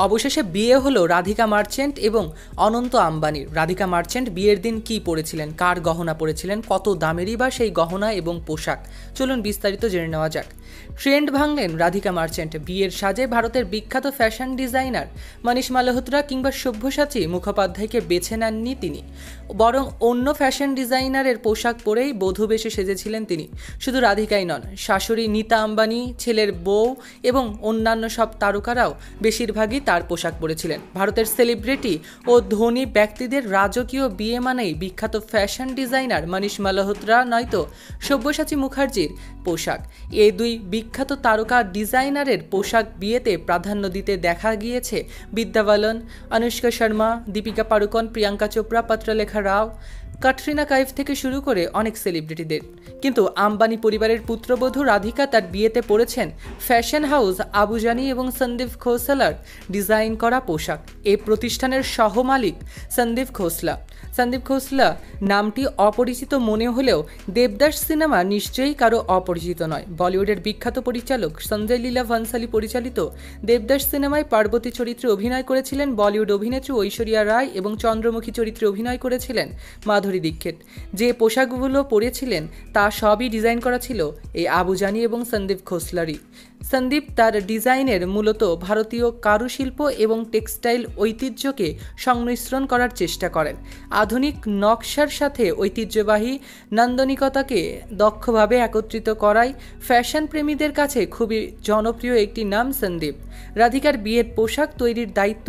অবশেষে বিয়ে হলো রাধিকা মার্চেন্ট এবং অনন্ত আম্বানির। রাধিকা মার্চেন্ট বিয়ের দিন কি পরেছিলেন, কার গহনা পরেছিলেন, কত দামেরই বা সেই গহনা এবং পোশাক, চলুন বিস্তারিত জেনে নেওয়া যাক। ট্রেন্ড ভাঙলেন রাধিকা মার্চেন্ট। বিয়ের সাজে ভারতের বিখ্যাত ফ্যাশন ডিজাইনার মনীষ মালহোত্রা কিংবা সব্যসাচী মুখোপাধ্যায়কে বেছে নেননি তিনি, বরং অন্য ফ্যাশন ডিজাইনারের পোশাক পরেই বধূ বেশে সেজেছিলেন তিনি। শুধু রাধিকাই নন, শাশুড়ি নীতা আম্বানি, ছেলের বউ এবং অন্যান্য সব তারকারাও বেশিরভাগই তার পোশাক পরেছিলেন। ভারতের সেলিব্রিটি ও ধনী ব্যক্তিদের রাজকীয় বিয়ে মানেই বিখ্যাত ফ্যাশন ডিজাইনার মনীষ মালহোত্রা নয়তো সব্যসাচী মুখার্জির পোশাক। এই দুই বিখ্যাত তারকা ডিজাইনারের পোশাক বিয়েতে প্রাধান্য দিতে দেখা গিয়েছে বিদ্যা বালন, অনুষ্কা শর্মা, দীপিকা পাড়ুকোন, প্রিয়াঙ্কা চোপড়া, পত্রলেখা রাও, ক্যাটরিনা কাইফ থেকে শুরু করে অনেক সেলিব্রিটিদের। কিন্তু আম্বানি পরিবারের পুত্রবধূ রাধিকা তার বিয়েতে পরেছেন ফ্যাশন হাউস আবুজানি এবং সন্দীপ খোসলার ডিজাইন করা পোশাক। এই প্রতিষ্ঠানের সহমালিক সন্দীপ খোসলা নামটি অপরিচিত মনে হলেও দেবদাস সিনেমা নিশ্চয়ই কারো অপরিচিত নয়। বলিউডের বিখ্যাত পরিচালক সঞ্জয় লীলা ভানসালী পরিচালিত দেবদাস সিনেমায় পার্বতী চরিত্রে অভিনয় করেছিলেন বলিউড অভিনেত্রী ঐশ্বরিয়া রায় এবং চন্দ্রমুখী চরিত্রে অভিনয় করেছিলেন মাধুরী দীক্ষিত। যে পোশাকগুলো পরেছিলেন তা সবই ডিজাইন করা ছিল এই আবুজানি এবং সন্দীপ খোসলারই। সন্দীপ তার ডিজাইনের মূলত ভারতীয় কারুশিল্প এবং টেক্সটাইল ঐতিহ্যকে সংমিশ্রণ করার চেষ্টা করেন। আধুনিক নকশার সাথে ঐতিহ্যবাহী নান্দনিকতাকে দক্ষভাবে একত্রিত করায় ফ্যাশন প্রেমীদের কাছে খুবই জনপ্রিয় একটি নাম সন্দীপ। রাধিকার বিয়ের পোশাক তৈরির দায়িত্ব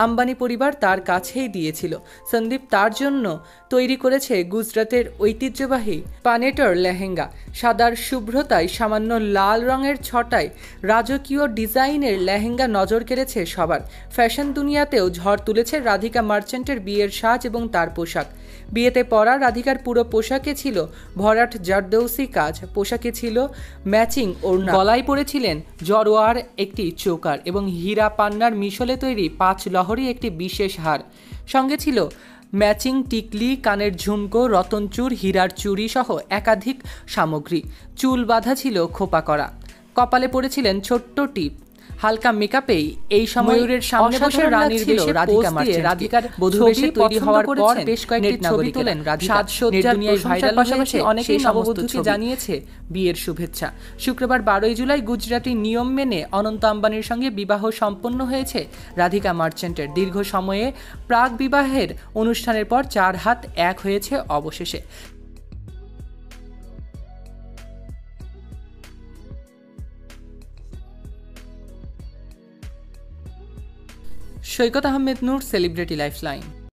আম্বানি পরিবার তার কাছেই দিয়েছিল। সন্দীপ তার জন্য তৈরি করেছে গুজরাটের ঐতিহ্যবাহী পানেটর লেহেঙ্গা। সাদার শুভ্রতায় সামান্য লাল রঙের ছটায় রাজকীয় ডিজাইনের লেহেঙ্গা নজর কেড়েছে সবার। ফ্যাশন দুনিয়াতেও ঝড় তুলেছে রাধিকা মার্চেন্টের বিয়ের সাজ এবং তার পোশাক। বিয়েতে পরা রাধিকার পুরো পোশাকে ছিল ভরাট জারদৌসি কাজ, পোশাকে ছিল ম্যাচিং ওড়না, গলায় পরেছিলেন জরোয়ার একটি চোকার এবং হীরা পান্নার মিশলে তৈরি 5 লহরী একটি বিশেষ হার। সঙ্গে ছিল ম্যাচিং টিকলি, কানের ঝুমকো, রতনচুর, হীরার চুড়ি সহ একাধিক সামগ্রী। চুল বাঁধা ছিল খোপা করা, কপালে পড়েছিলেন ছোট্ট টিপ। হালকা মেকআপেই এই ময়ূরের সামনে বসে রানীর বেশে রাধিকা মার্চেন্ট রাধিকার বধূ বেশে তৈরি হওয়ার পর বেশ কয়েকটি ছবি তোলেন রাধিকা। সাজসজ্জার ভাইরাল পাশাপাশি অনেকেই নববধূকে জানিয়েছে বিয়ের শুভেচ্ছা। শুক্রবার 12 জুলাই গুজরাটি নিয়ম মেনে অনন্ত আম্বানির সঙ্গে বিবাহ সম্পন্ন হয়েছে রাধিকা মার্চেন্টের। দীর্ঘ সময়ে প্রাক বিবাহের অনুষ্ঠানের পর 4 হাত এক হয়েছে অবশেষে। সৈকত আহমেদ নূর, সেলিব্রিটি লাইফলাইন।